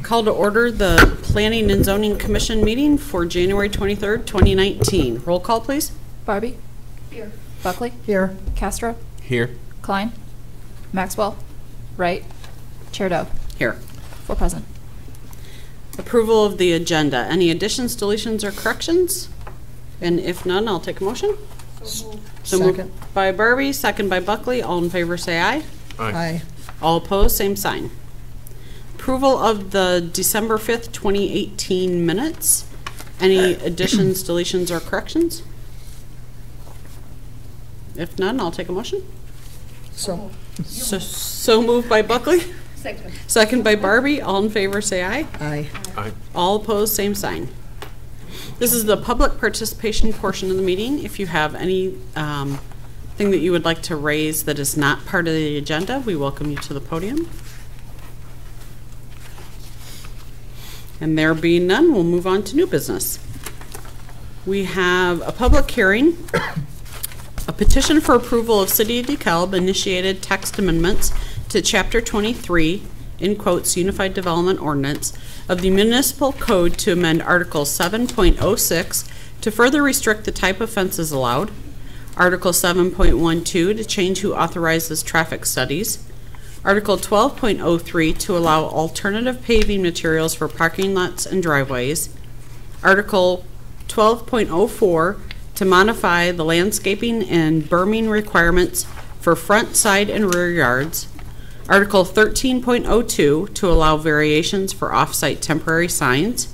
Call to order the Planning and Zoning Commission meeting for January 23rd, 2019. Roll call, please. Barbie? Here. Buckley? Here. Castro? Here. Klein? Maxwell? Wright? Chair Doe? Here. 4 present. Approval of the agenda. Any additions, deletions, or corrections? And if none, I'll take a motion. So Second. moved by Barbie, second by Buckley. All in favor say aye. Aye. All opposed, same sign. Approval of the December 5th, 2018 minutes. Any additions, deletions, or corrections? If none, I'll take a motion. So moved by Buckley. Second by Barbie. All in favor say aye. Aye. Aye. All opposed, same sign. This is the public participation portion of the meeting. If you have any thing that you would like to raise that is not part of the agenda, we welcome you to the podium. And there being none, we'll move on to new business. We have a public hearing, a petition for approval of City of DeKalb initiated text amendments to Chapter 23, in quotes, Unified Development Ordinance of the Municipal Code to amend Article 7.06 to further restrict the type of fences allowed, Article 7.12 to change who authorizes traffic studies, Article 12.03 to allow alternative paving materials for parking lots and driveways, Article 12.04 to modify the landscaping and berming requirements for front, side, and rear yards, Article 13.02 to allow variations for off-site temporary signs,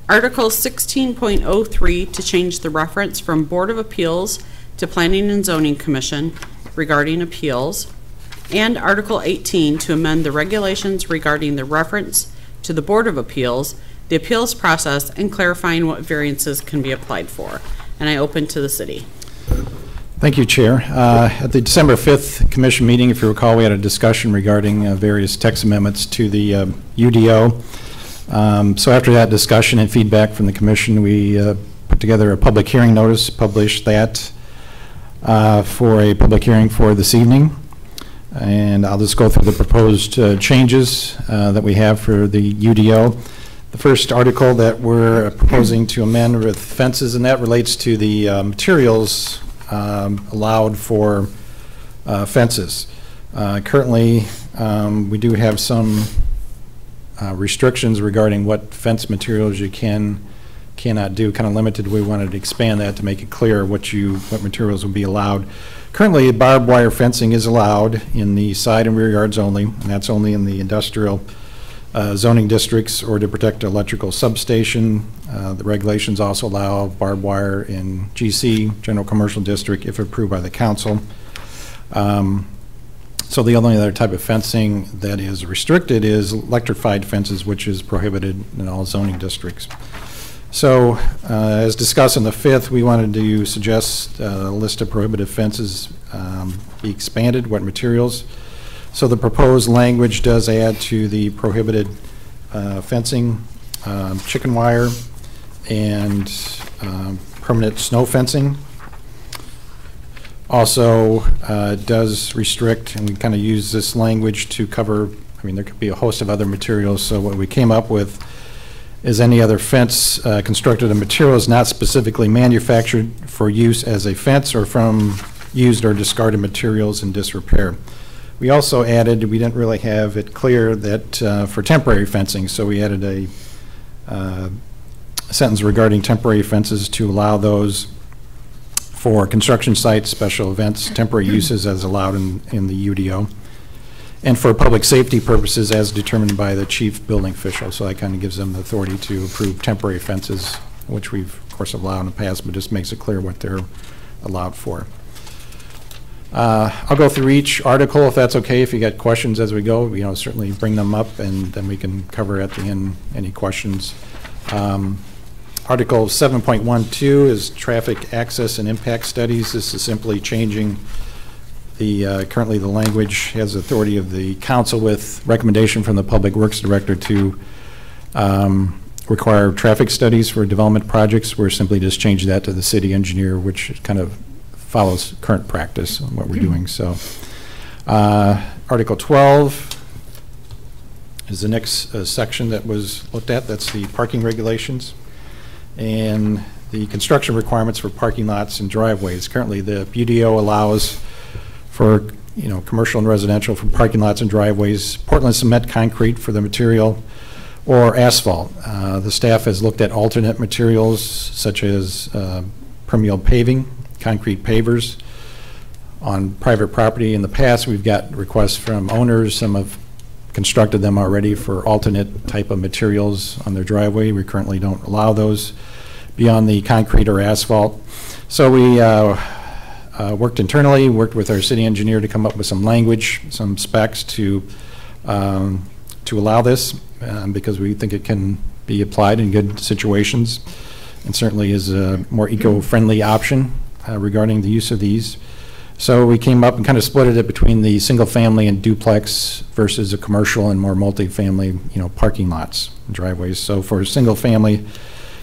Article 16.03 to change the reference from Board of Appeals to Planning and Zoning Commission regarding appeals, and Article 18 to amend the regulations regarding the reference to the Board of Appeals, the appeals process, and clarifying what variances can be applied for. And I open to the city. Thank you, Chair. At the December 5th Commission meeting, if you recall, we had a discussion regarding various text amendments to the UDO. So after that discussion and feedback from the Commission, we put together a public hearing notice, published that for a public hearing for this evening. And I'll just go through the proposed changes that we have for the UDO. The first article that we're proposing to amend with fences, and that relates to the materials allowed for fences. Currently, we do have some restrictions regarding what fence materials you cannot do, kind of limited. We wanted to expand that to make it clear what materials will be allowed. Currently, barbed wire fencing is allowed in the side and rear yards only, and that's only in the industrial zoning districts or to protect electrical substation. The regulations also allow barbed wire in GC, General Commercial District, if approved by the council. So the only other type of fencing that is restricted is electrified fences, which is prohibited in all zoning districts. So as discussed on the 5th, we wanted to suggest a list of prohibited fences be expanded, what materials. So the proposed language does add to the prohibited fencing, chicken wire, and permanent snow fencing. Also does restrict, and we kind of use this language to cover, I mean, there could be a host of other materials. So what we came up with is any other fence constructed of materials not specifically manufactured for use as a fence or from used or discarded materials in disrepair. We also added, we didn't really have it clear that for temporary fencing, so we added a sentence regarding temporary fences to allow those for construction sites, special events, temporary uses as allowed in the UDO, and for public safety purposes as determined by the chief building official. So that kind of gives them the authority to approve temporary fences, which we've of course allowed in the past, but just makes it clear what they're allowed for. I'll go through each article if that's okay. If you got questions as we go, certainly bring them up, and then we can cover at the end any questions. Article 7.12 is traffic access and impact studies. This is simply changing the currently the language has authority of the council with recommendation from the Public Works Director to require traffic studies for development projects. We're simply just changing that to the city engineer, which kind of follows current practice on what we're doing. So Article 12 is the next section that was looked at. That's the parking regulations and the construction requirements for parking lots and driveways. Currently, the UDO allows for commercial and residential for parking lots and driveways, Portland cement concrete for the material, or asphalt. The staff has looked at alternate materials such as permeable paving, concrete pavers. On private property in the past, we've got requests from owners. Some have constructed them already for alternate type of materials on their driveway. We currently don't allow those beyond the concrete or asphalt. So we worked internally, worked with our city engineer to come up with some language, some specs to allow this because we think it can be applied in good situations and certainly is a more eco-friendly option regarding the use of these. So we came up and kind of split it between the single family and duplex versus a commercial and more multi-family, parking lots and driveways. So for single family,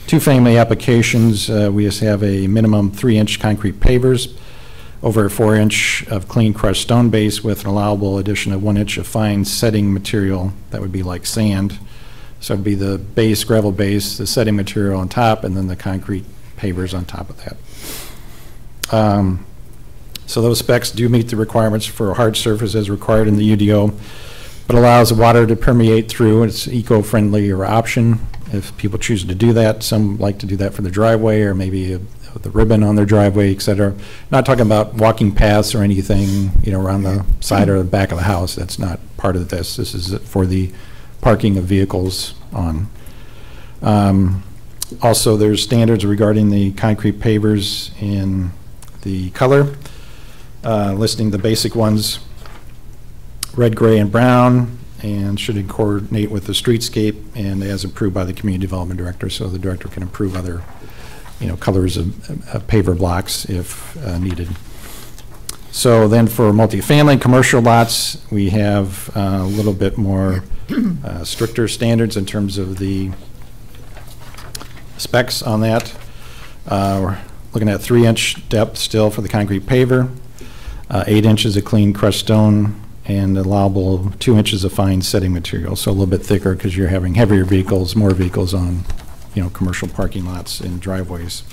two-family applications, we just have a minimum 3-inch concrete pavers over a 4-inch of clean crushed stone base with an allowable addition of 1 inch of fine setting material that would be like sand. So it'd be the base, gravel base, the setting material on top, and then the concrete pavers on top of that. So those specs do meet the requirements for a hard surface as required in the UDO, but allows the water to permeate through. It's eco-friendly or option if people choose to do that. Some like to do that for the driveway or maybe the ribbon on their driveway, et cetera. Not talking about walking paths or anything, around the side or the back of the house. That's not part of this. This is for the parking of vehicles on. Also, there's standards regarding the concrete pavers in the color, listing the basic ones, red, gray, and brown, and should coordinate with the streetscape and as approved by the community development director, so the director can approve other colors of paver blocks if needed. So then for multifamily commercial lots, we have a little bit more stricter standards in terms of the specs on that. We're looking at 3-inch depth still for the concrete paver, 8 inches of clean crushed stone, and allowable 2 inches of fine setting material. So a little bit thicker because you're having heavier vehicles, more vehicles on commercial parking lots and driveways.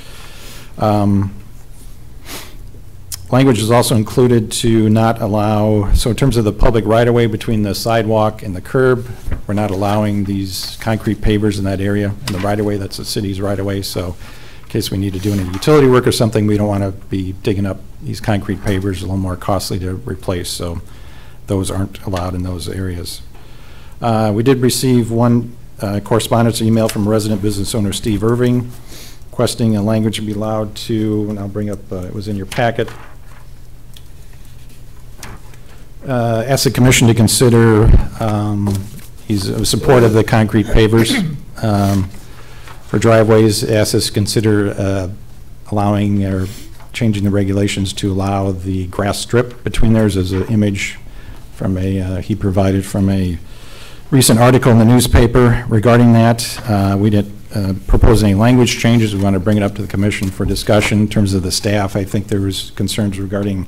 Language is also included to not allow, so in terms of the public right-of-way between the sidewalk and the curb, we're not allowing these concrete pavers in that area. In the right-of-way, that's the city's right-of-way, so in case we need to do any utility work or something, we don't want to be digging up these concrete pavers, a little more costly to replace, so those aren't allowed in those areas. We did receive one correspondence email from resident business owner Steve Irving requesting a language to be allowed to, and I'll bring up, it was in your packet, ask the commission to consider, he's in support of the concrete pavers for driveways, ask us to consider allowing or changing the regulations to allow the grass strip between theirs as an image from a, he provided from a recent article in the newspaper regarding that. We didn't propose any language changes. We want to bring it up to the commission for discussion. In terms of the staff, I think there was concerns regarding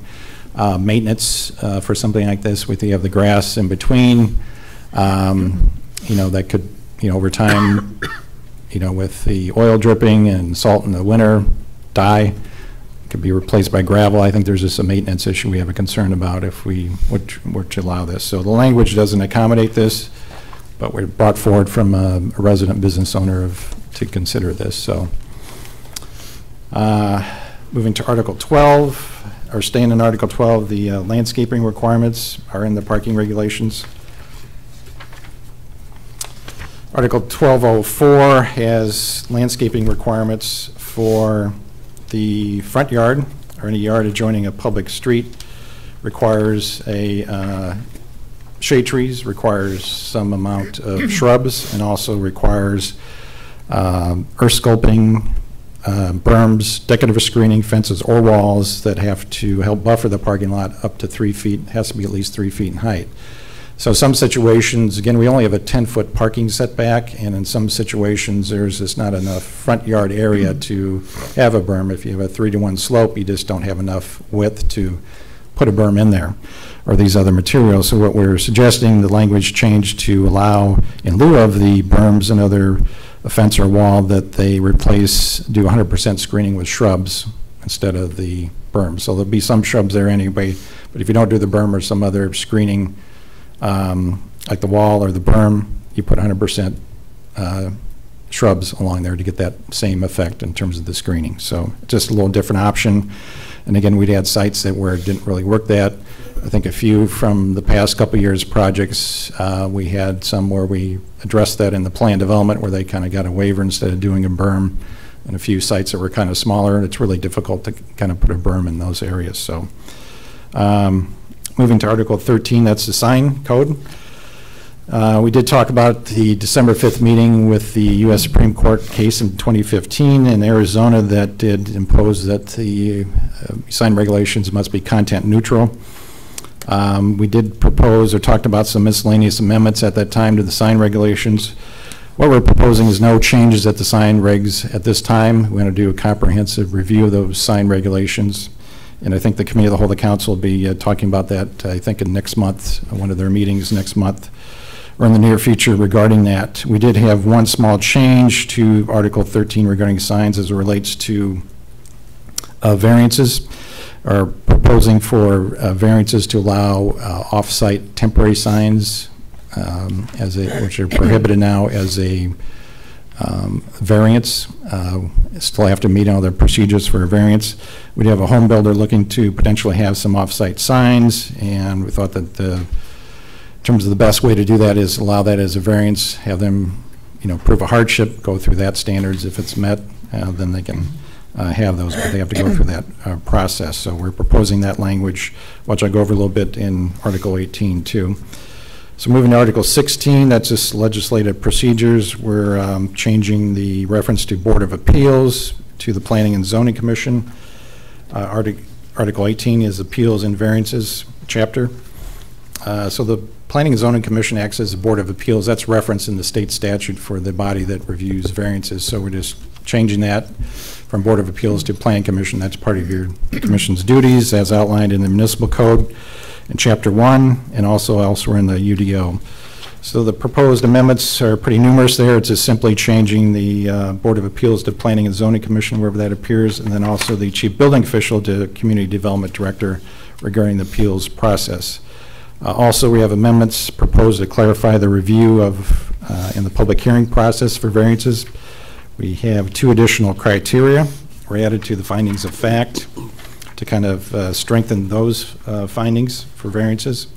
maintenance for something like this. You have the grass in between. That could, over time, with the oil dripping and salt in the winter, die. Could be replaced by gravel. I think there's just a maintenance issue we have a concern about if we were to allow this. So the language doesn't accommodate this, but we're brought forward from a resident business owner to consider this. So moving to Article 12, or staying in Article 12, the landscaping requirements are in the parking regulations. Article 1204 has landscaping requirements for the front yard or any yard adjoining a public street, requires a shade trees, requires some amount of shrubs, and also requires earth sculpting, berms, decorative screening, fences, or walls that have to help buffer the parking lot up to 3 feet. It has to be at least 3 feet in height. So some situations, again, we only have a 10-foot parking setback, and in some situations there's just not enough front yard area to have a berm. If you have a 3-to-1 slope, you just don't have enough width to put a berm in there. or these other materials. So what we're suggesting, the language change to allow, in lieu of the berms and other fence or wall, that they do 100% screening with shrubs instead of the berm. So there'll be some shrubs there anyway, but if you don't do the berm or some other screening, like the wall or the berm, you put 100% shrubs along there to get that same effect in terms of the screening. So just a little different option. And again, we'd had sites where it didn't really work that. I think a few from the past couple of years projects, we had some where we addressed that in the plan development where they kind of got a waiver instead of doing a berm, and a few sites that were kind of smaller, and it's really difficult to kind of put a berm in those areas. So moving to Article 13, that's the sign code. We did talk about the December 5th meeting with the U.S. Supreme Court case in 2015 in Arizona that did impose that the sign regulations must be content neutral. We did propose or talked about some miscellaneous amendments at that time to the sign regulations. What we're proposing is no changes at the sign regs at this time. We're going to do a comprehensive review of those sign regulations. And I think the Committee of the Whole, the Council, will be talking about that, I think, in next month, one of their meetings next month, or in the near future regarding that. We did have one small change to Article 13 regarding signs as it relates to variances, or proposing for variances to allow off-site temporary signs which are prohibited now as a variance. Still have to meet all the procedures for a variance. We'd have a home builder looking to potentially have some off-site signs, and we thought that in terms of the best way to do that is allow that as a variance, have them, prove a hardship, go through that standards. If it's met, then they can have those, but they have to go through that process. So we're proposing that language, which I'll go over a little bit in Article 18 too. So moving to Article 16, that's just legislative procedures. We're changing the reference to Board of Appeals to the Planning and Zoning Commission. Article 18 is Appeals and Variances chapter. So the Planning and Zoning Commission acts as a Board of Appeals. That's referenced in the state statute for the body that reviews variances. So we're just changing that from Board of Appeals to Planning Commission. That's part of your commission's duties as outlined in the Municipal Code in Chapter 1 and also elsewhere in the UDO. So the proposed amendments are pretty numerous there. It's just simply changing the Board of Appeals to Planning and Zoning Commission wherever that appears, and then also the Chief Building Official to Community Development Director regarding the appeals process. Also, we have amendments proposed to clarify the review of in the public hearing process for variances. We have 2 additional criteria were added to the findings of fact to kind of strengthen those findings for variances.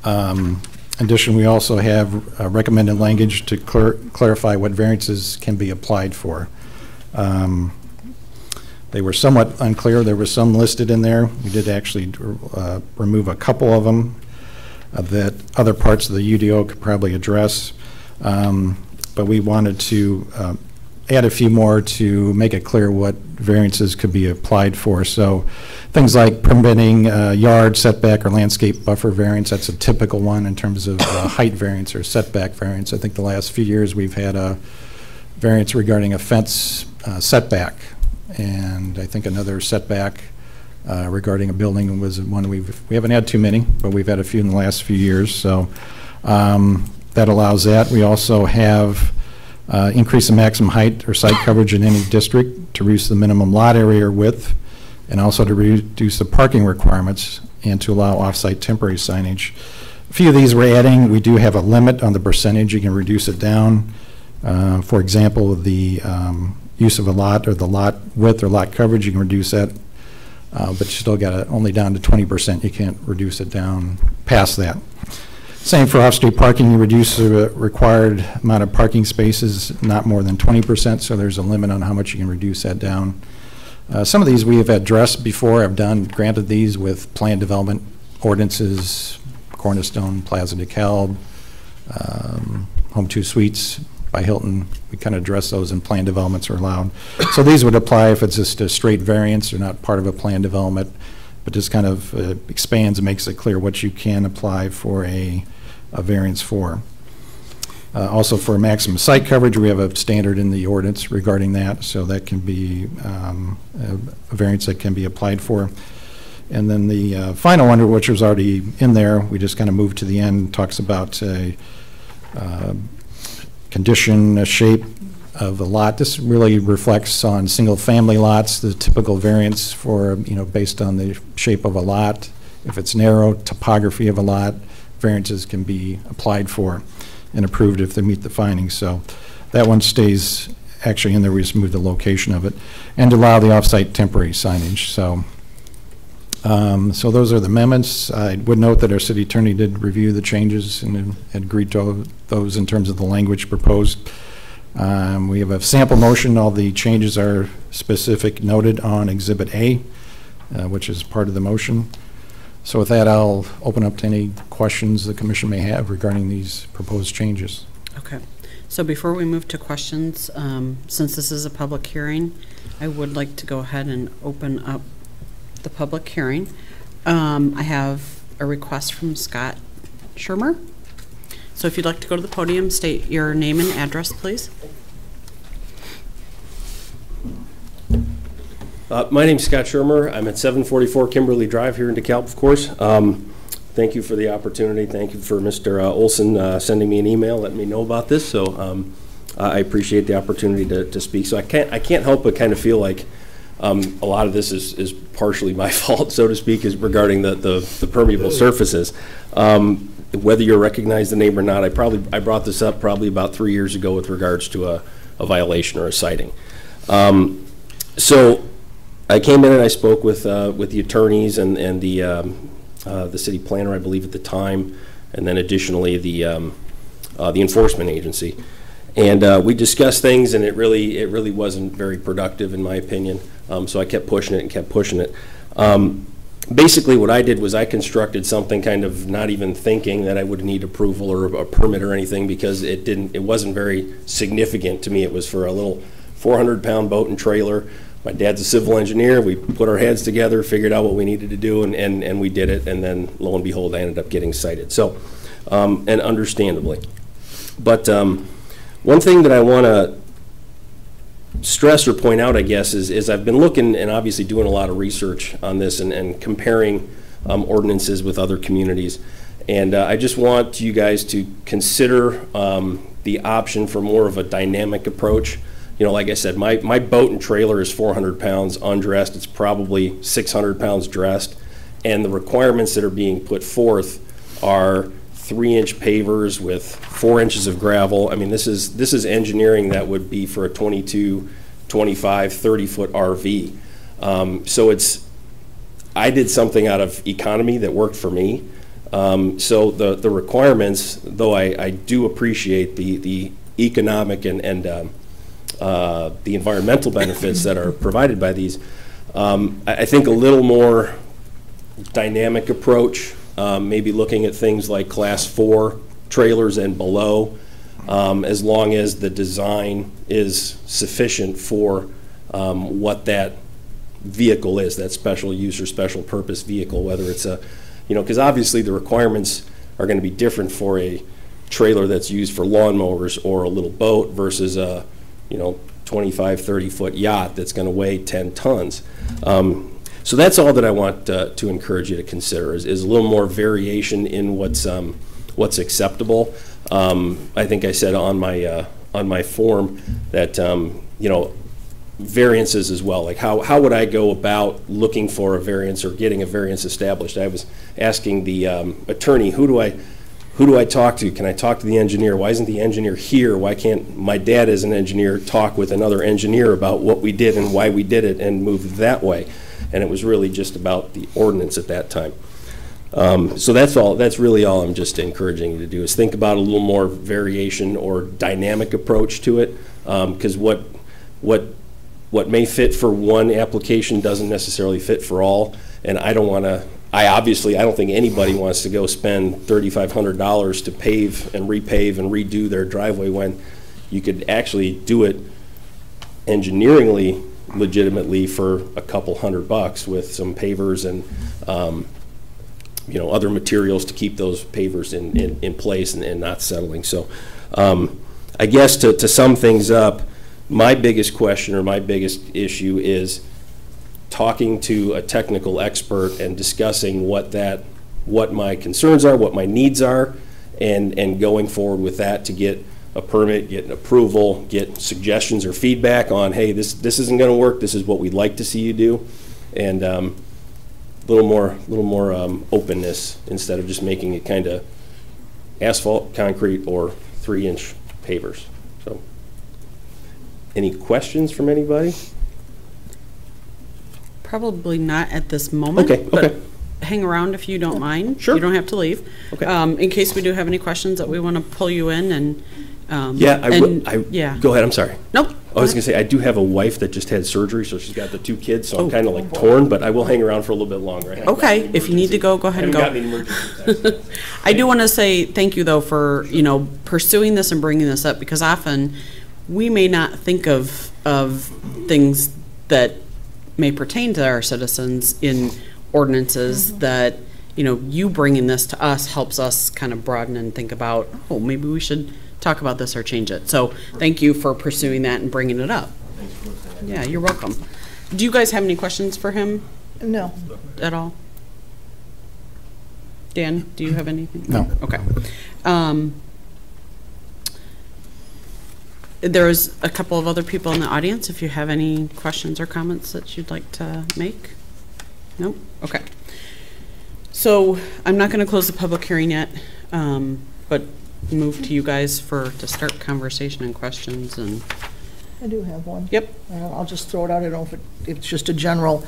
In addition, we also have recommended language to clarify what variances can be applied for. They were somewhat unclear. There were some listed in there. We did actually remove a couple of them that other parts of the UDO could probably address. But we wanted to add a few more to make it clear what variances could be applied for. So things like permitting yard setback or landscape buffer variance, that's a typical one in terms of height variance or setback variance. I think the last few years we've had a variance regarding a fence setback, and I think another setback regarding a building was one we haven't had too many, but we've had a few in the last few years. So that allows that. We also have increase the maximum height or site coverage in any district to reduce the minimum lot area or width, and also to reduce the parking requirements and to allow off-site temporary signage. A few of these we're adding. We do have a limit on the percentage. You can reduce it down. For example, the use of a lot or the lot width or lot coverage, you can reduce that, but you still got it only down to 20%. You can't reduce it down past that. Same for off-street parking. You reduce the required amount of parking spaces not more than 20%, so there's a limit on how much you can reduce that down. Some of these we have addressed before. I've granted these with plan development ordinances, Cornerstone, Plaza DeKalb, Home 2 Suites by Hilton. We kind of address those in plan developments are allowed. So these would apply if it's just a straight variance or not part of a plan development, but just kind of expands and makes it clear what you can apply for a variance for. Also for maximum site coverage, we have a standard in the ordinance regarding that, so that can be a variance that can be applied for. And then the final one, which was already in there, we just kind of moved to the end, talks about a condition, a shape of the lot. This really reflects on single-family lots, the typical variance for, based on the shape of a lot. If it's narrow, topography of a lot, variances can be applied for and approved if they meet the findings. So that one stays actually in there. We just moved the location of it. And to allow the off-site temporary signage. So those are the amendments. I would note that our city attorney did review the changes and agreed to those in terms of the language proposed. We have a sample motion. All the changes are specific noted on Exhibit A, which is part of the motion. So with that, I'll open up to any questions the commission may have regarding these proposed changes. Okay. So before we move to questions, since this is a public hearing, I would like to go ahead and open up the public hearing. I have a request from Scott Shermer. So if you'd like to go to the podium, state your name and address, please. My name's Scott Shermer. I'm at 744 Kimberly Drive here in DeKalb, of course. Thank you for the opportunity. Thank you for Mr. Olson sending me an email, letting me know about this. So I appreciate the opportunity to speak. So I can't help but kind of feel like a lot of this is partially my fault, so to speak, is regarding the permeable surfaces. Whether you recognize the name or not, I brought this up probably about 3 years ago with regards to a violation or a citing. So I came in and I spoke with the attorneys and the city planner, I believe, at the time, and then additionally the enforcement agency. And we discussed things, and it really wasn't very productive, in my opinion. So I kept pushing it. Basically, what I did was I constructed something kind of not even thinking that I would need approval or a permit or anything, because it wasn't very significant to me. It was for a little 400-pound boat and trailer. My dad's a civil engineer. We put our heads together, figured out what we needed to do, and we did it. And then, lo and behold, I ended up getting cited. So, and understandably. But one thing that I want to stress or point out, I guess, is I've been looking and obviously doing a lot of research on this and comparing ordinances with other communities. And I just want you guys to consider the option for more of a dynamic approach. You know, like I said, my boat and trailer is 400 pounds undressed. It's probably 600 pounds dressed. And the requirements that are being put forth are 3-inch pavers with 4 inches of gravel. I mean, this is engineering that would be for a 22, 25, 30-foot RV. So I did something out of economy that worked for me. So the requirements, though I do appreciate the economic and the environmental benefits that are provided by these, I think a little more dynamic approach, maybe looking at things like Class 4 trailers and below, as long as the design is sufficient for what that vehicle is, that special use or special purpose vehicle, whether it's because obviously the requirements are going to be different for a trailer that's used for lawnmowers or a little boat versus a 25, 30-foot yacht that's going to weigh 10 tons. So that's all that I want to encourage you to consider is a little more variation in what's acceptable. I think I said on my form that variances as well. Like how would I go about looking for a variance or getting a variance established? I was asking the attorney, who do I talk to? Can I talk to the engineer? Why isn't the engineer here? Why can't my dad as an engineer talk with another engineer about what we did and why we did it and move that way? And it was really just about the ordinance at that time. So that's really all I'm just encouraging you to do is think about a little more variation or dynamic approach to it, because what may fit for one application doesn't necessarily fit for all, and I don't think anybody wants to go spend $3,500 to pave and repave and redo their driveway when you could actually do it engineeringly legitimately for a couple $100 with some pavers and other materials to keep those pavers in place and not settling. So I guess to sum things up, my biggest question or my biggest issue is talking to a technical expert and discussing what my concerns are, what my needs are, and going forward with that to get a permit, get an approval, get suggestions or feedback on, hey, this isn't going to work, this is what we'd like to see you do, and a little more openness instead of just making it kind of asphalt, concrete, or 3-inch pavers. So, any questions from anybody? Probably not at this moment. Okay, but okay. Hang around if you don't mind. Sure. You don't have to leave. Okay. In case we do have any questions that we want to pull you in and. Yeah. Go ahead, I'm sorry. Nope. I was going to say, I do have a wife that just had surgery, so she's got the 2 kids, so I'm Oh. kind of like torn, but I will hang around for a little bit longer. I haven't Okay, gotten any if you need to go, go ahead and haven't go. gotten any emergency tests. I do want to say thank you, though, for, pursuing this and bringing this up, because often we may not think of things that may pertain to our citizens in ordinances that, you bringing this to us helps us kind of broaden and think about, oh, maybe we should talk about this or change it. So thank you for pursuing that and bringing it up. Yeah, you're welcome. Do you guys have any questions for him No. at all? Dan, do you have anything? No. Okay. There's a couple of other people in the audience. If you have any questions or comments that you'd like to make? Nope? Okay. So I'm not going to close the public hearing yet, but move to you guys to start conversation and questions. And I do have one. Yep. I'll just throw it out. I don't know if it's just a general.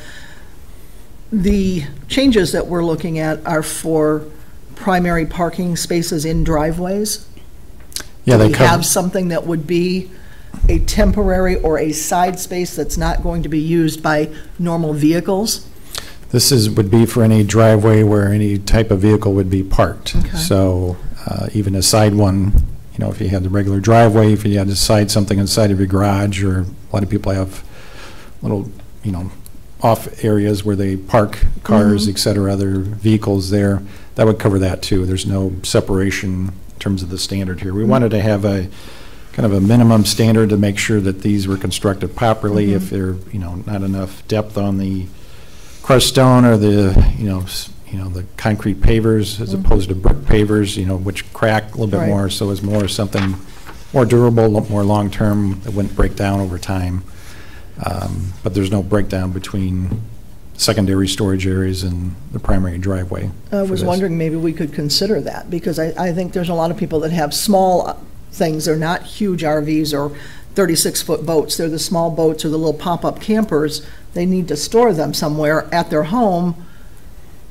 The changes that we're looking at are for primary parking spaces in driveways. Yeah, Do they we cover, have something that would be a temporary or a side space that's not going to be used by normal vehicles? would be for any driveway where any type of vehicle would be parked. Okay. So even a side one, if you had the regular driveway, if you had to side something inside of your garage, or a lot of people have little, off areas where they park cars, et cetera, other vehicles there, that would cover that too. There's no separation in terms of the standard here. We wanted to have a kind of a minimum standard to make sure that these were constructed properly. If there, not enough depth on the crushed stone or the, the concrete pavers as opposed to brick pavers, which crack a little bit Right. more, so it's more something more durable, more long-term, that wouldn't break down over time. But there's no breakdown between secondary storage areas and the primary driveway. I for was this. wondering, maybe we could consider that, because I think there's a lot of people that have small things. They're not huge RVs or 36-foot boats. They're the small boats or the little pop-up campers. They need to store them somewhere at their home,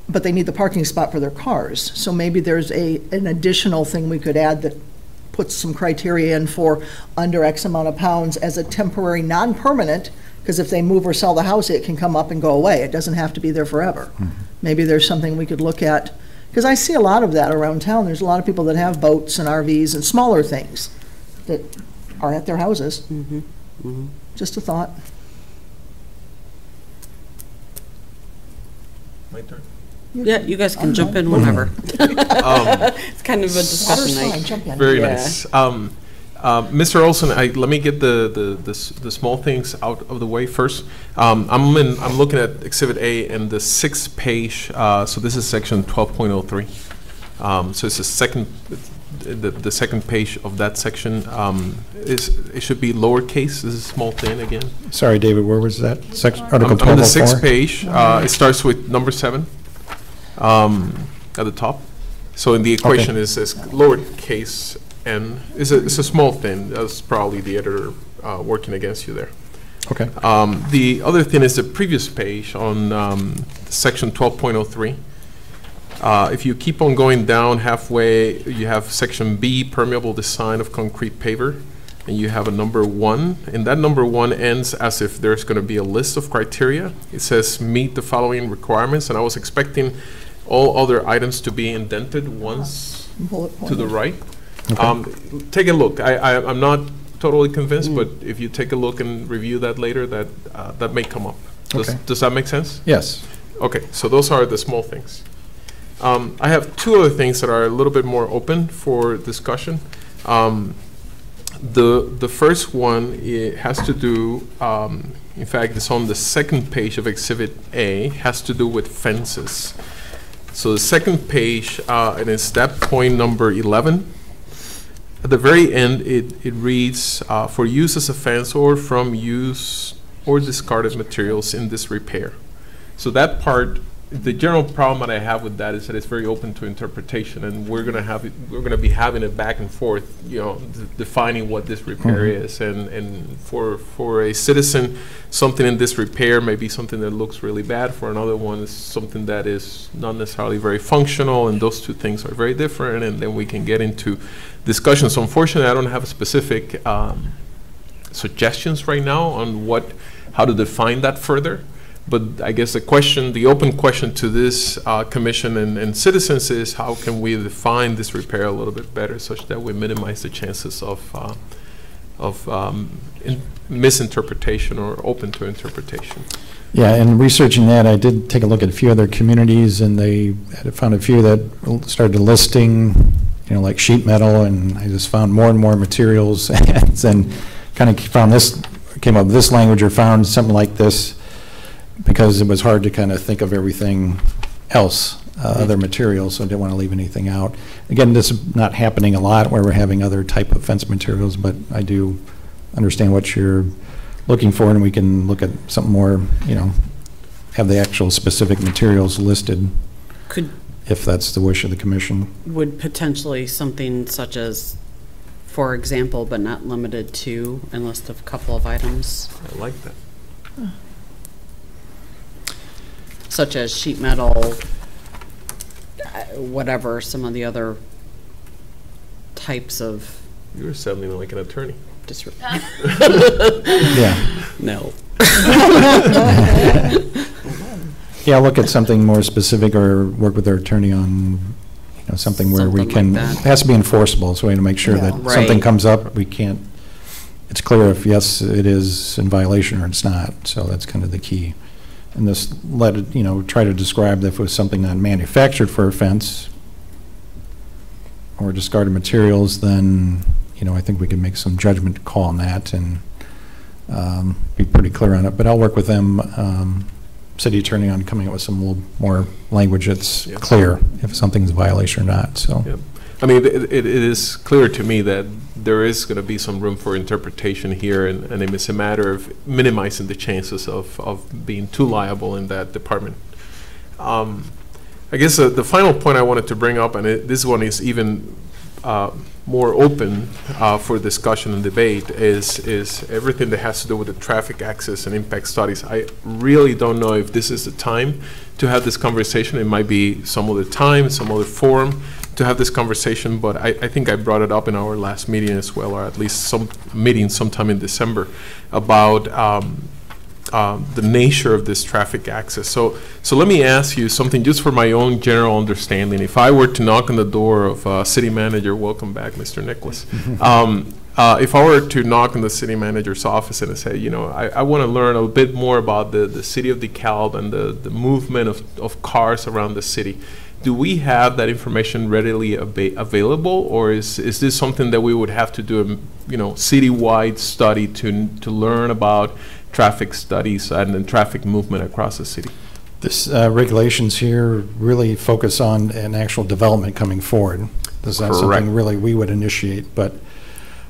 but they need the parking spot for their cars. So maybe there's an additional thing we could add that puts some criteria in for under X amount of pounds as a temporary, non-permanent, because if they move or sell the house, it can come up and go away. It doesn't have to be there forever. Maybe there's something we could look at, because I see a lot of that around town. There's a lot of people that have boats and RVs and smaller things that are at their houses. Just a thought. My turn. yeah, you guys can I'm jump done. in whenever. It's kind of a discussion Water's fine, night. jump in. Very Yeah. nice. Mr. Olson, let me get the small things out of the way first. I'm looking at Exhibit A and the 6th page. So this is section 12.03. So it's the second page of that section. It should be lowercase. This is small thing again. Sorry, David, where was that? Article On the 1204? 6th page, it starts with number 7 at the top. So in the equation it says lowercase n. It's a small thing. That's probably the editor working against you there. Okay. The other thing is the previous page on section 12.03. If you keep on going down halfway, you have section B, permeable design of concrete paver, and you have a number 1, and that number 1 ends as if there's going to be a list of criteria. It says meet the following requirements, and I was expecting all other items to be indented once Bullet point. to the right. Take a look. I'm not totally convinced, but if you take a look and review that later, that may come up. Okay. Does that make sense? Yes. Okay, so those are the small things. I have 2 other things that are a little bit more open for discussion. The first one, it has to do, in fact, it's on the second page of Exhibit A, has to do with fences. So the second page, and it's step point number 11. At the very end, it reads, for use as a fence or from use or discarded materials in this repair. So that part, the general problem that I have with that is that it's very open to interpretation, and we're gonna be having it back and forth, you know, defining what this repair is, and for a citizen, something in this repair may be something that looks really bad. For another one, is something that is not necessarily very functional, and those two things are very different, and then we can get into discussions. So unfortunately, I don't have specific suggestions right now on how to define that further. But I guess the open question to this commission and citizens is, how can we define this repair a little bit better such that we minimize the chances of misinterpretation or open to interpretation? Yeah, and researching that, I did take a look at a few other communities, and they had found a few that started listing, you know, like sheet metal, and I just found more and more materials, and kind of came up with this language, or found something like this, because it was hard to kind of think of everything else, other materials, so I didn't want to leave anything out. Again, this is not happening a lot where we're having other type of fence materials, but I do understand what you're looking for, and we can look at something more, you know, have the actual specific materials listed, if that's the wish of the commission. Would potentially something such as, for example, but not limited to, and list of a couple of items? I like that. Such as sheet metal, whatever, some of the other types of. You're sounding like an attorney. Yeah. No. Yeah, I'll look at something more specific, or work with our attorney on, you know, something where we Something can, like it has to be enforceable, so we have to make sure Yeah. that Right. something comes up, we can't, it's clear if yes, it is in violation or it's not, so that's kind of the key. And this, let it, you know, try to describe that if it was something not manufactured for a fence or discarded materials, then, you know, I think we can make some judgment call on that and be pretty clear on it. But I'll work with them, city attorney, on coming up with some little more language that's clear if something's a violation or not, so. Yeah. I mean, it is clear to me that there is going to be some room for interpretation here, and it's a matter of minimizing the chances of being too liable in that department. I guess the final point I wanted to bring up, and this one is even more open for discussion and debate, is everything that has to do with the traffic access and impact studies. I really don't know if this is the time to have this conversation. It might be some other time, some other forum to have this conversation, but I think I brought it up in our last meeting as well, or at least some meeting sometime in December, about the nature of this traffic access. So let me ask you something just for my own general understanding. If I were to knock on the door of city manager, welcome back, Mr. Nicholas. If I were to knock on the city manager's office and say, you know, I want to learn a bit more about the city of DeKalb and the movement of cars around the city, do we have that information readily available, or is this something that we would have to do a, you know, citywide study to learn about traffic studies and traffic movement across the city? This regulations here really focus on an actual development coming forward. This is not something really we would initiate, but.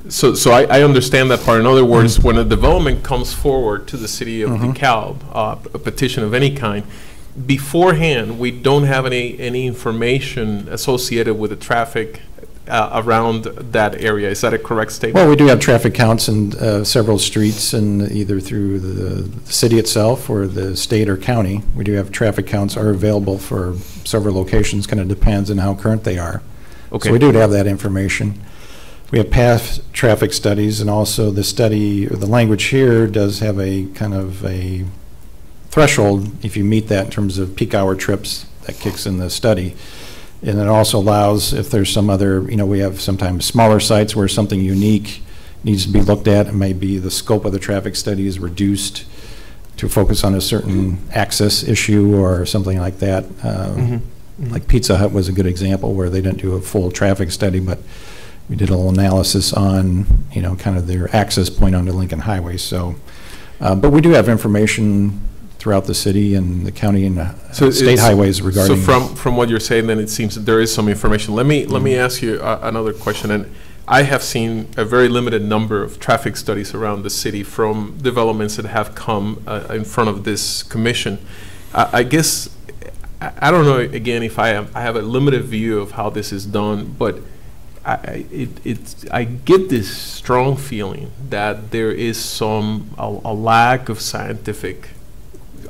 So I understand that part. In other words, when a development comes forward to the city of DeKalb, a petition of any kind, beforehand, we don't have any information associated with the traffic around that area. Is that a correct statement? Well, we do have traffic counts in several streets, and either through the city itself or the state or county. We do have traffic counts are available for several locations, kind of depends on how current they are. Okay. So we do have that information. We have past traffic studies, and also the study, or the language here does have a kind of a threshold. If you meet that in terms of peak hour trips, that kicks in the study. And it also allows, if there's some other, you know, we have sometimes smaller sites where something unique needs to be looked at, and maybe the scope of the traffic study is reduced to focus on a certain access issue or something like that. Like Pizza Hut was a good example where they didn't do a full traffic study, but we did a little analysis on, you know, kind of their access point onto Lincoln Highway. So, but we do have information throughout the city and the county and state highways regarding. So from what you're saying, then it seems that there is some information. Let me ask you another question. And I have seen a very limited number of traffic studies around the city from developments that have come in front of this commission. I guess I don't know again if I have a limited view of how this is done, but I get this strong feeling that there is a lack of scientific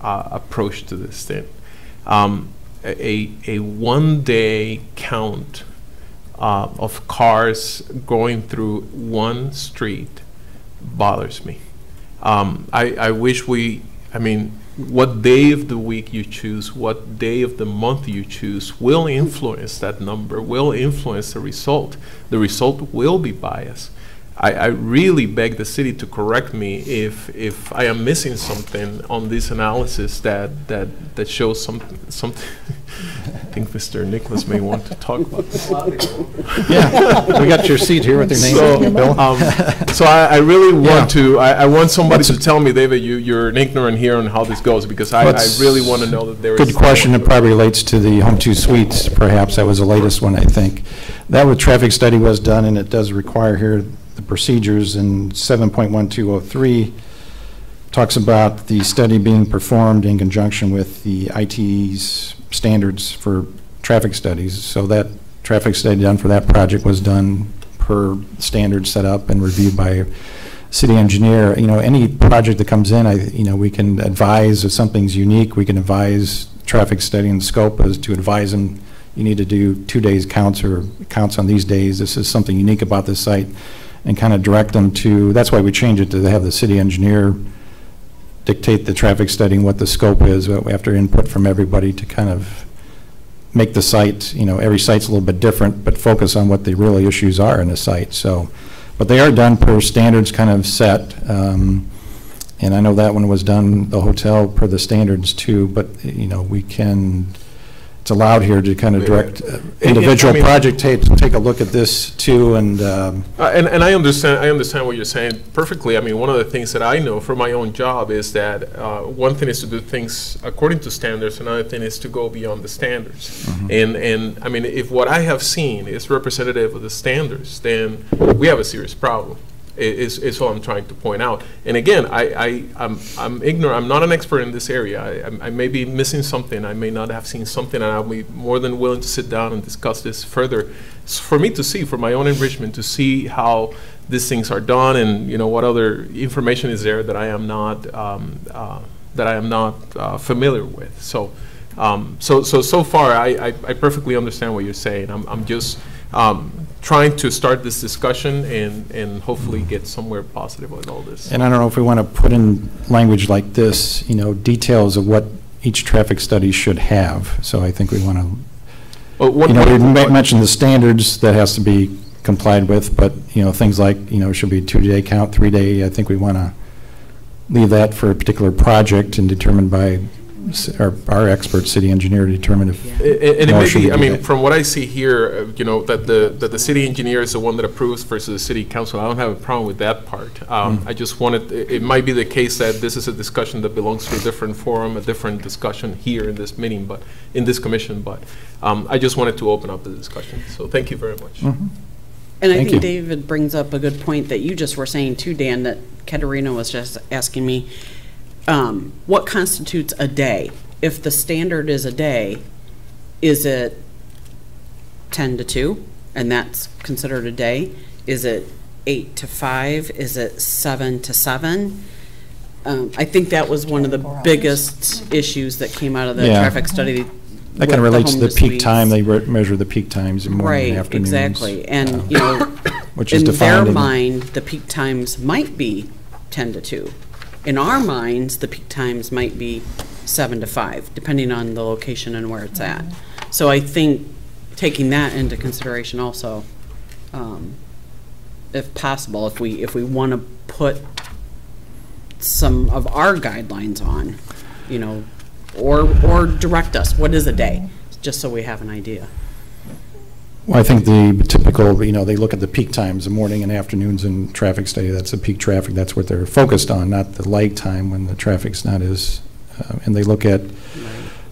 approach to this thing. A one-day count of cars going through one street bothers me. I wish I mean, what day of the week you choose, what day of the month you choose will influence that number, will influence the result. The result will be biased. I really beg the city to correct me if I am missing something on this analysis that shows something. I think Mr. Nicholas may want to talk about this. Yeah, we got your seat here with your name, Bill. So I really want to. I want somebody to tell me, David, you're ignorant here on how this goes, because I really want to know that there is. Good question. It probably relates to the Home 2 Suites. Perhaps that was the latest one. I think that traffic study was done, and it does require here the procedures in 7.1203 talks about the study being performed in conjunction with the ITE's standards for traffic studies. So that traffic study done for that project was done per standards set up and reviewed by city engineer. You know, any project that comes in, we can advise if something's unique. We can advise traffic study and scope as to advise them. You need to do 2 days counts or counts on these days. This is something unique about this site. And kind of direct them to, that's why we changed it to have the city engineer dictate the traffic study and what the scope is after input from everybody to kind of make the site, every site's a little bit different, but focus on what the real issues are in the site. So, but they are done per standards kind of set. And I know that one was done, the hotel, per the standards too, but we can, it's allowed here to kind of direct individual project take a look at this too, and I understand what you're saying perfectly. I mean, one of the things that I know from my own job is that one thing is to do things according to standards, another thing is to go beyond the standards. Mm-hmm. And I mean, if what I have seen is representative of the standards, then we have a serious problem. Is all I'm trying to point out. And again, I'm ignorant. I'm not an expert in this area. I may be missing something. I may not have seen something, and I'll be more than willing to sit down and discuss this further. For me to see, for my own enrichment, to see how these things are done, and what other information is there that I am not familiar with. So far, I perfectly understand what you're saying. I'm just trying to start this discussion and hopefully get somewhere positive with all this. And I don't know if we want to put in language like this, details of what each traffic study should have. So I think we want to, we mentioned the standards that has to be complied with, but things like, should be 2-day count, 3-day. I think we want to leave that for a particular project and determined by our expert city engineer to determine if. And it may be, I mean, from what I see here, that the city engineer is the one that approves versus the city council. I don't have a problem with that part. I just wanted, it might be the case that this is a discussion that belongs to a different forum, a different discussion here in this meeting, but in this commission. But I just wanted to open up the discussion. So thank you very much. Mm-hmm. And I think David brings up a good point that you just were saying too, Dan, that Katerina was just asking me. What constitutes a day? If the standard is a day, is it 10 to 2, and that's considered a day? Is it 8 to 5? Is it 7 to 7? I think that was one of the biggest issues that came out of the traffic study. That kind of relates to the peak time. They measure the peak times in morning and afternoons. Right, exactly. And, which is in defined their mind, the peak times might be 10 to 2. In our minds, the peak times might be 7 to 5, depending on the location and where it's at. So I think taking that into consideration also, if possible, if we want to put some of our guidelines on, or direct us, what is a day, just so we have an idea. Well, I think the typical, you know, they look at the peak times, the morning and afternoons in traffic study. That's the peak traffic. That's what they're focused on, not the lag time when the traffic's not as, and they look at,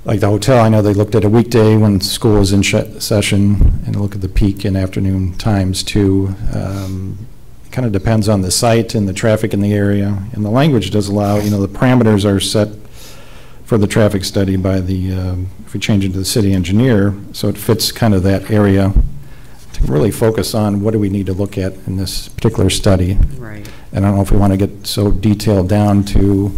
like the hotel, I know they looked at a weekday when school is in session, and look at the peak and afternoon times too. It kind of depends on the site and the traffic in the area. And the language does allow, you know, the parameters are set for the traffic study by the, if we change it to the city engineer, so it fits kind of that area to really focus on what do we need to look at in this particular study. Right. And I don't know if we want to get so detailed down to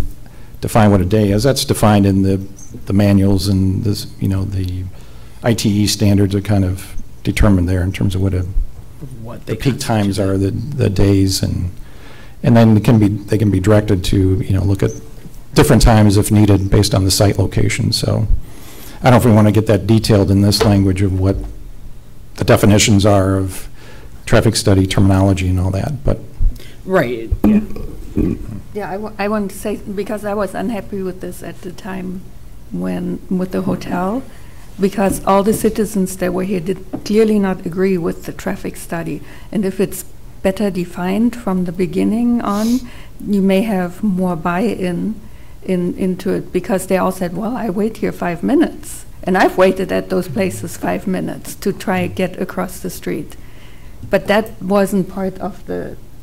define what a day is. That's defined in the manuals, and this, you know, the ITE standards are kind of determined there in terms of what the peak times are, the days, and then they can be directed to, you know, look at different times if needed based on the site location. So I don't know if we want to get that detailed in this language of what the definitions are of traffic study terminology and all that, but. Right, yeah. Yeah, I want to say, because I was unhappy with this at the time with the hotel, because all the citizens that were here did clearly not agree with the traffic study. And if it's better defined from the beginning on, you may have more buy-in into it, because they all said, well, I wait here 5 minutes. And I've waited at those places 5 minutes to try and get across the street. But that wasn't part of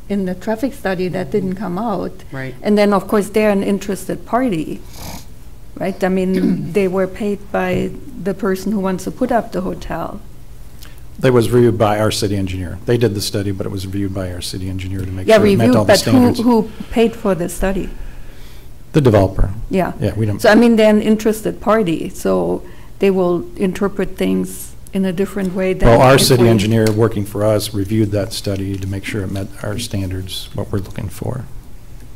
in the traffic study, that didn't come out. Right. And then, of course, they're an interested party, right? I mean, they were paid by the person who wants to put up the hotel. That was reviewed by our city engineer. They did the study, but it was reviewed by our city engineer to make Yeah, sure it met all reviewed, the but standards. who paid for the study? The developer. Yeah. Yeah, we don't. So, I mean, they're an interested party, so they will interpret things in a different way than. Well, our if city we- engineer working for us reviewed that study to make sure it met our standards, what we're looking for.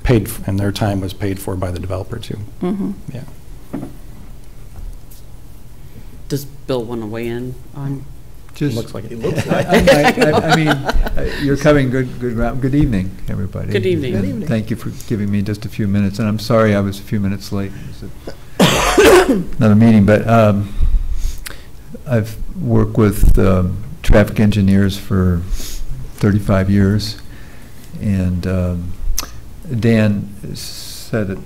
And their time was paid for by the developer too. Mhm. Yeah. Does Bill want to weigh in on? Just, Looks like it. I mean, you're covering good ground. Good evening, everybody. Good evening. And Good evening. Thank you for giving me just a few minutes, and I'm sorry I was a few minutes late. It was another meeting, but I've worked with traffic engineers for 35 years, and Dan said it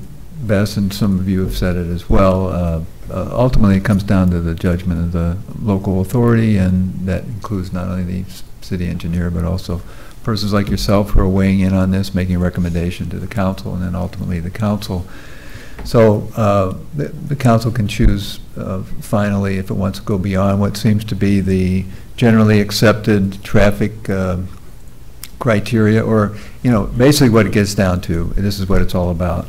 best, and some of you have said it as well. Ultimately, it comes down to the judgment of the local authority, and that includes not only the city engineer, but also persons like yourself who are weighing in on this, making a recommendation to the council, and then ultimately the council. So the council can choose finally if it wants to go beyond what seems to be the generally accepted traffic criteria, or, you know, basically what it gets down to, this is what it's all about.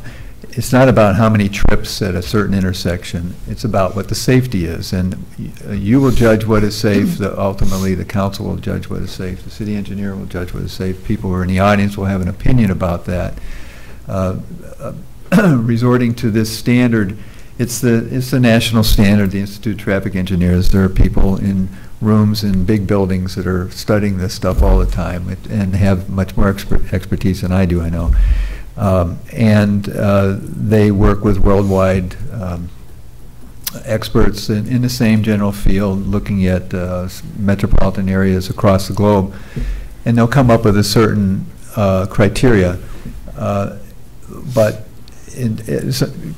It's not about how many trips at a certain intersection. It's about what the safety is. And you will judge what is safe. Ultimately, the council will judge what is safe. The city engineer will judge what is safe. People who are in the audience will have an opinion about that. Resorting to this standard, it's the national standard, the Institute of Traffic Engineers. There are people in rooms in big buildings that are studying this stuff all the time and have much more expertise than I do, I know. And they work with worldwide experts in the same general field, looking at metropolitan areas across the globe, and they'll come up with a certain criteria. But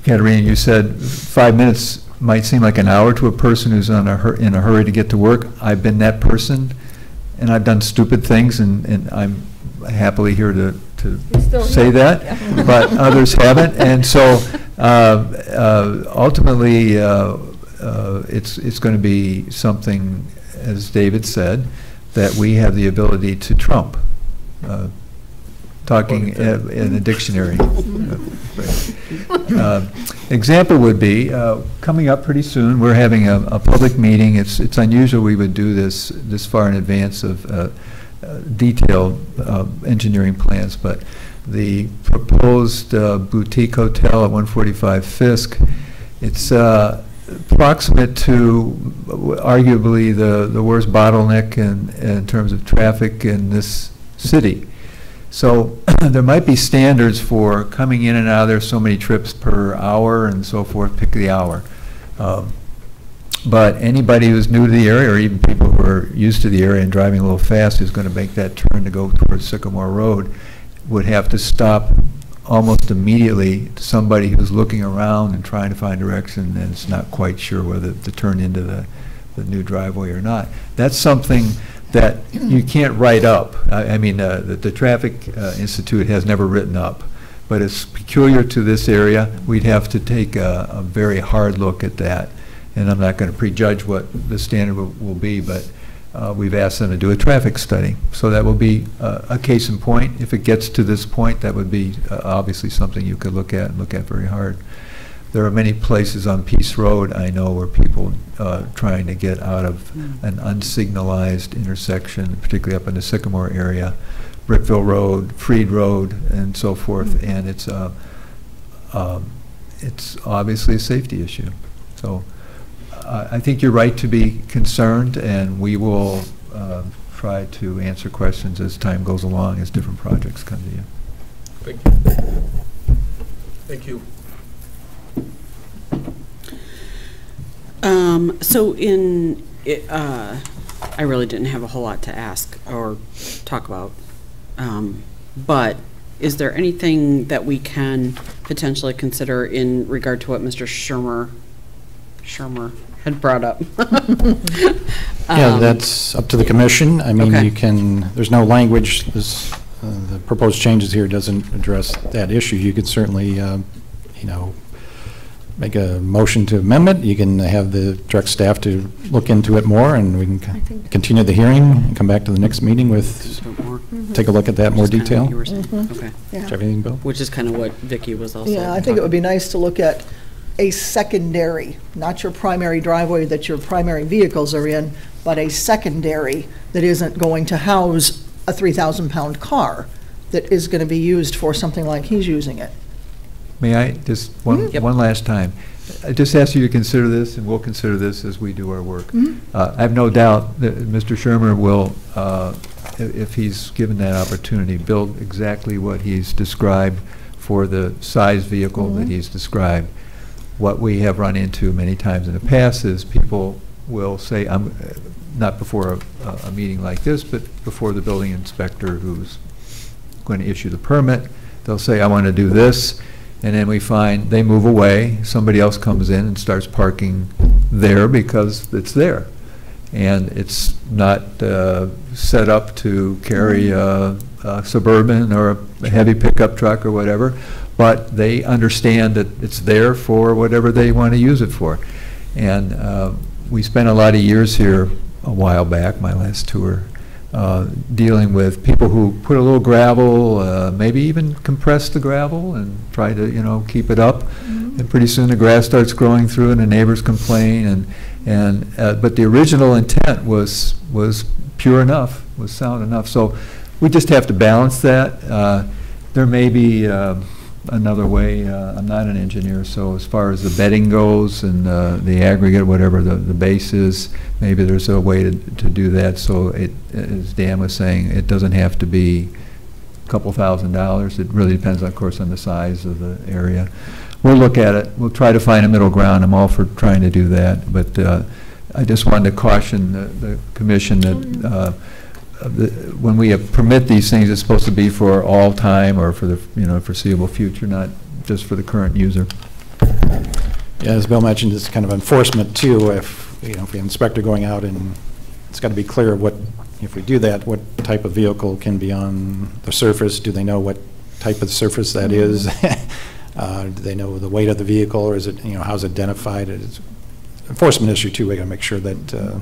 Katerina, you said 5 minutes might seem like an hour to a person who's in a hurry to get to work. I've been that person, and I've done stupid things, and I'm happily here to say that, but others haven't. And so ultimately, it's going to be something, as David said, that we have the ability to trump. Talking in a dictionary. Example would be, coming up pretty soon, we're having a public meeting. It's unusual we would do this far in advance of detailed engineering plans, but the proposed boutique hotel at 145 Fisk, it's approximate to arguably the worst bottleneck in terms of traffic in this city. So there might be standards for coming in and out of there, so many trips per hour and so forth, pick the hour. But anybody who's new to the area, or even people who are used to the area and driving a little fast, who's going to make that turn to go towards Sycamore Road, would have to stop almost immediately to somebody who's looking around and trying to find direction and is not quite sure whether to turn into the new driveway or not. That's something that you can't write up. I mean, the Traffic Institute has never written up, but it's peculiar to this area. We'd have to take a very hard look at that. And I'm not going to prejudge what the standard will be, but we've asked them to do a traffic study. So that will be a case in point. If it gets to this point, that would be obviously something you could look at and look at very hard. There are many places on Peace Road, I know, where people trying to get out of an unsignalized intersection, particularly up in the Sycamore area, Brickville Road, Freed Road, and so forth, and it's obviously a safety issue. So I think you're right to be concerned, and we will try to answer questions as time goes along, as different projects come to you. Thank you. Thank you. So I really didn't have a whole lot to ask or talk about, but is there anything that we can potentially consider in regard to what Mr. Shermer had brought up? Yeah, that's up to the commission. I mean, Okay. you can, there's no language, the proposed changes here doesn't address that issue. You could certainly, you know, make a motion to amendment. You can have the direct staff to look into it more, and we can continue the hearing and come back to the next meeting with, take a look at that in more Just kinda detail. what you were saying. Okay. Do you have anything, Bill? Which is kind of what Vicki was also. Yeah, I think it would be nice to look at a secondary, not your primary driveway that your primary vehicles are in, but a secondary that isn't going to house a 3,000-pound car, that is going to be used for something like he's using it. May I, just one last time? I just ask you to consider this, and we'll consider this as we do our work. I have no doubt that Mr. Shermer will, if he's given that opportunity, build exactly what he's described for the size vehicle that he's described. What we have run into many times in the past is people will say, I'm not before a meeting like this, but before the building inspector who's going to issue the permit, they'll say, I want to do this. And then we find they move away, somebody else comes in and starts parking there because it's there. And it's not set up to carry a Suburban or a heavy pickup truck or whatever, but they understand that it's there for whatever they want to use it for. And we spent a lot of years here a while back, my last tour, dealing with people who put a little gravel, maybe even compress the gravel and try to, you know, keep it up. And pretty soon the grass starts growing through and the neighbors complain. But the original intent was pure enough, was sound enough. So we just have to balance that. There may be another way. I'm not an engineer, so as far as the bedding goes and the aggregate, whatever the base is, maybe there's a way to do that. So it, as Dan was saying, it doesn't have to be a couple $1,000s. It really depends, of course, on the size of the area. We'll look at it. We'll try to find a middle ground. I'm all for trying to do that. But I just wanted to caution the commission that when we permit these things, it's supposed to be for all time or for the foreseeable future, not just for the current user. Yeah, as Bill mentioned, it's kind of enforcement too. If we have an inspector going out, and it's got to be clear what, if we do that, what type of vehicle can be on the surface. Do they know what type of surface that is? Do they know the weight of the vehicle, or is it, how's it identified? It's an enforcement issue too. We got to make sure that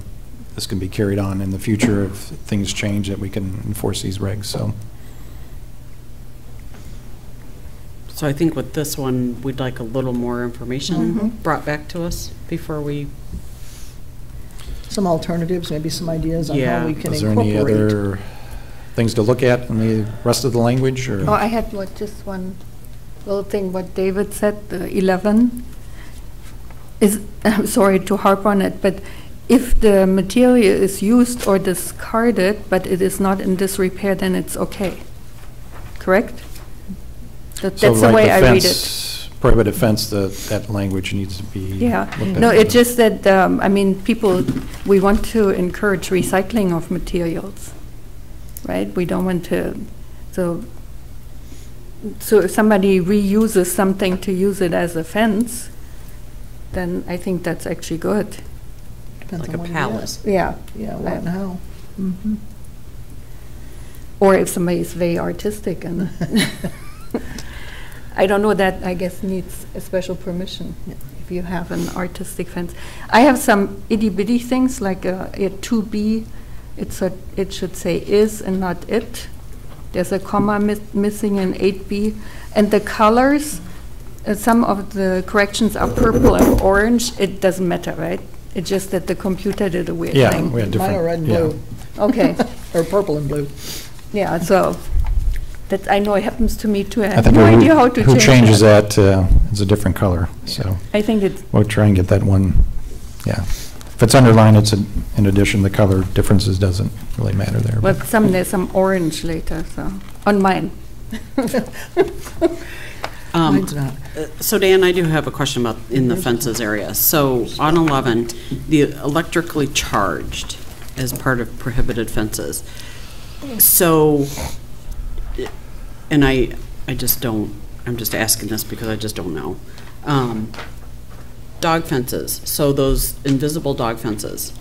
this can be carried on in the future if things change, that we can enforce these regs. So I think with this one, we'd like a little more information brought back to us before we. Some alternatives, maybe some ideas on how we can Is there incorporate. any other things to look at in the rest of the language? Or? Oh, I had just one little thing. What David said, the 11 is. I'm sorry to harp on it, but if the material is used or discarded, but it is not in disrepair, then it's okay. Correct? That's the way I read it. prohibited fence, that language needs to be. Yeah, looked no, at. it's just that, I mean, people, we want to encourage recycling of materials, right? We don't want to, so if somebody reuses something to use it as a fence, then I think that's actually good. Depends Like on a what it pallet. is. Yeah. Yeah, what and how. Mhm. Or if somebody is very artistic and, I don't know, that I guess needs a special permission if you have an artistic fence. I have some itty bitty things like a 2B, it should say is and not it. There's a comma missing in 8B. And the colors, some of the corrections are purple and orange. It doesn't matter, right? It's just that the computer did a weird Yeah, thing. we had different. Mine are red and yeah. blue, Okay, or purple and blue. yeah, so that, I know it happens to me too. I I have think no idea how to change who changes that. that is a different color, so I think it's, we'll try and get that one, yeah. If it's underlined, it's in addition, the color differences doesn't really matter there. well, there's some orange later, so, on mine. Mine's not. So Dan, I do have a question about in the fences area. So on 11, the electrically charged as part of prohibited fences. So, and I just don't, I'm just asking this because I just don't know. Dog fences, so those invisible dog fences,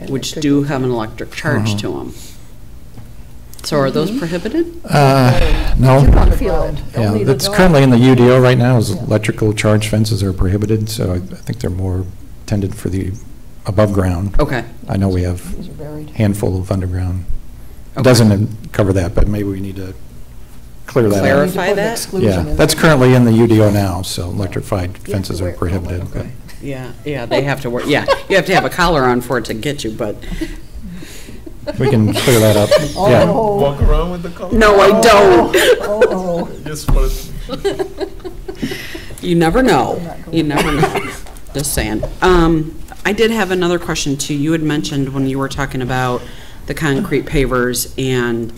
which do have an electric charge to them. So are those prohibited? No. You don't feel it. Yeah, Only the that's dog. currently in the UDO right now, is electrical charge fences are prohibited, so I think they're more intended for the above ground. Okay, I know we have These are varied. a handful of underground. It Okay. doesn't cover that, but maybe we need to clear that out. Clarify Need to put an that? exclusion Yeah, in that's there. currently in the UDO now, so electrified fences are wear- prohibited. but- okay. yeah, they have to work, yeah, you have to have a collar on for it to get you, but, We can clear that up. Yeah. Oh, Walk around with the color? no, I don't. oh, Just wanted You never know. You never know. Just saying. I did have another question too. You had mentioned when you were talking about the concrete pavers and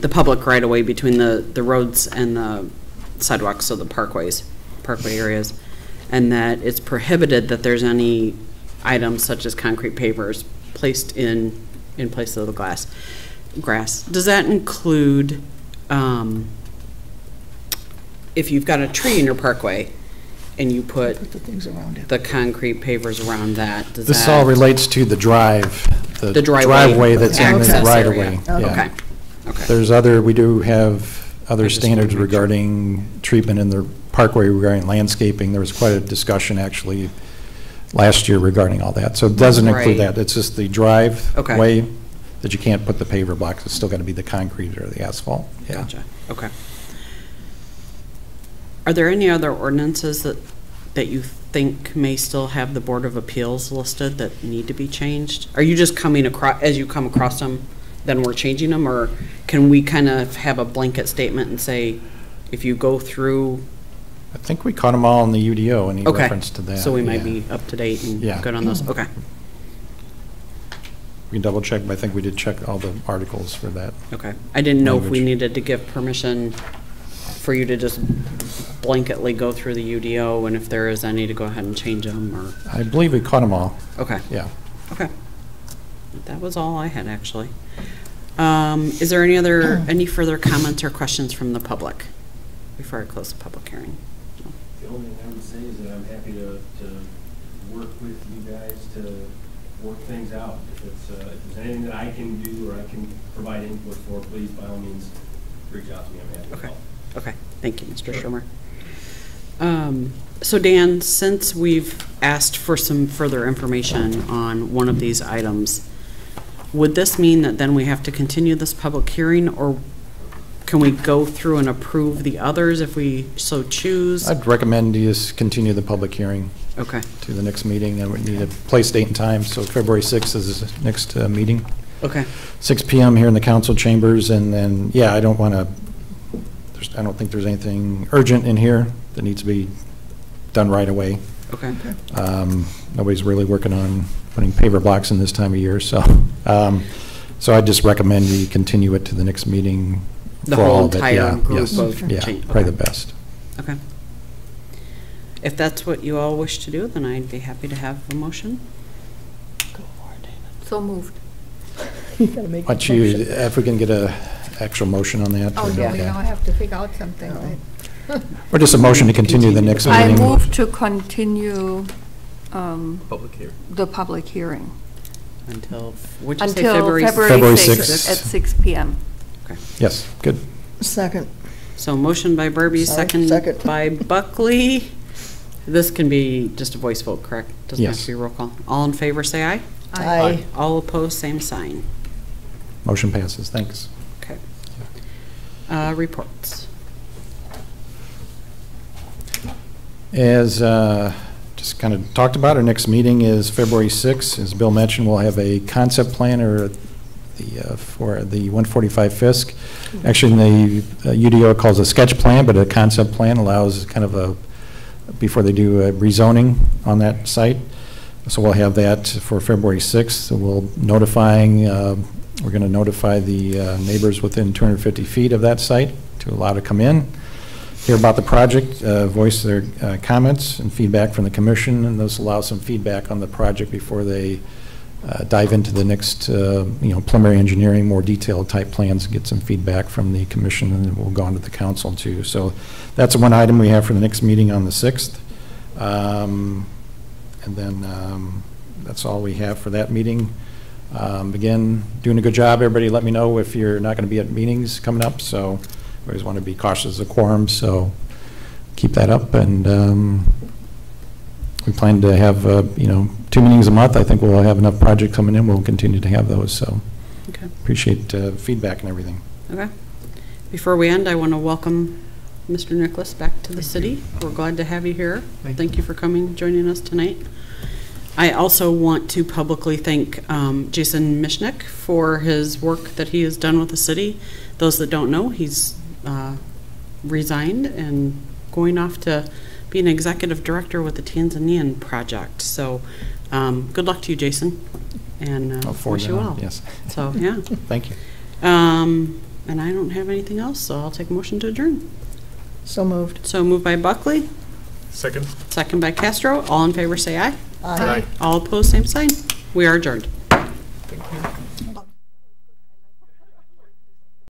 the public right-of-way between the roads and the sidewalks, so the parkway areas, and that it's prohibited that there's any items such as concrete pavers placed in place of the grass. Does that include, if you've got a tree in your parkway and you put put the things around it. the concrete pavers around that, does that? This all relates to the drive, The driveway that's in the access right of area. way. Okay, okay. There's we do have other I just standards wanna make sure. regarding treatment in the parkway regarding landscaping. There was quite a discussion actually last year regarding all that. So it doesn't include Right. that. It's just the driveway Okay. that you can't put the paver blocks. It's still got to be the concrete or the asphalt. Yeah. Gotcha, okay. Are there any other ordinances that you think may still have the Board of Appeals listed that need to be changed? Are you just coming across, as you come across them, then we're changing them? Or can we kind of have a blanket statement and say, if you go through, I think we caught them all in the UDO, any okay. reference to that. So we might yeah. be up to date and Yeah. good on those, okay. We can double check, but I think we did check all the articles for that. Okay. I didn't know if we Language. needed to give permission for you to just blanketly go through the UDO, and if there is any, to go ahead and change them, or, I believe we caught them all, okay, yeah. okay. That was all I had, actually. Is there any further comments or questions from the public before I close the public hearing? The only thing I would say is that I'm happy to work with you guys to work things out. If there's anything that I can do or I can provide input for, please, by all means, reach out to me. I'm happy to Okay. help. Okay, thank you, Mr. Schumer. So Dan, since we've asked for some further information on one of these items, would this mean that then we have to continue this public hearing, or can we go through and approve the others if we so choose? I'd recommend you just continue the public hearing Okay, to the next meeting, and we need a place, date, and time, so February 6th is the next meeting, okay, 6 PM here in the council chambers, and then, yeah, I don't think there's anything urgent in here that needs to be done right away. okay, Nobody's really working on putting paver blocks in this time of year, so, so I just recommend you continue it to the next meeting. The for all whole of it. entire Yeah, group yes, of yeah, change- probably okay. the best. okay. If that's what you all wish to do, then I'd be happy to have a motion. So moved. You gotta make Why a don't you, motion. if we can get a actual motion on that? Oh, or- no, we okay. now have to figure out something, right? Or just a motion to continue the next I meeting? move to continue Public hearing. the public hearing Until, what'd you say, until February? February 6th 6th. at 6 PM. Yes, good. Second. So motion by Burby, Sorry, second second. by Buckley. This can be just a voice vote, correct? Doesn't have Yes. to be roll call. All in favor, say aye. Aye. All opposed, same sign. Motion passes, thanks. Okay. Reports. As just kind of talked about, our next meeting is February 6th. As Bill mentioned, we'll have a concept plan or for the 145 Fisk. Actually, in the UDO, it calls a sketch plan, but a concept plan allows kind of a, before they do a rezoning on that site. So we'll have that for February 6th. So we're going to notify the neighbors within 250 feet of that site to allow to come in, hear about the project, voice their comments and feedback from the commission, and those allow some feedback on the project before they dive into the next, preliminary engineering, more detailed type plans, get some feedback from the commission, and then we'll go on to the council too. So that's one item we have for the next meeting on the 6th. And then that's all we have for that meeting. Again, doing a good job. Everybody let me know if you're not going to be at meetings coming up. So we always want to be cautious of quorum, so keep that up. And we plan to have, 2 meetings a month. I think we'll have enough projects coming in. We'll continue to have those. So Okay. appreciate feedback and everything. Okay. Before we end, I want to welcome Mr. Nicholas back to the city. We're glad to have you here. Thank you for coming, joining us tonight. I also want to publicly thank Jason Mishnick for his work that he has done with the city. Those that don't know, he's resigned and going off to be an executive director with the Tanzanian project. So good luck to you, Jason, and I'll forward wish that you on. well. Yes. So, yeah. Thank you. And I don't have anything else, so I'll take a motion to adjourn. So moved. So moved by Buckley, Second? second by Castro. All in favor, say aye. Aye. All opposed, same sign. We are adjourned.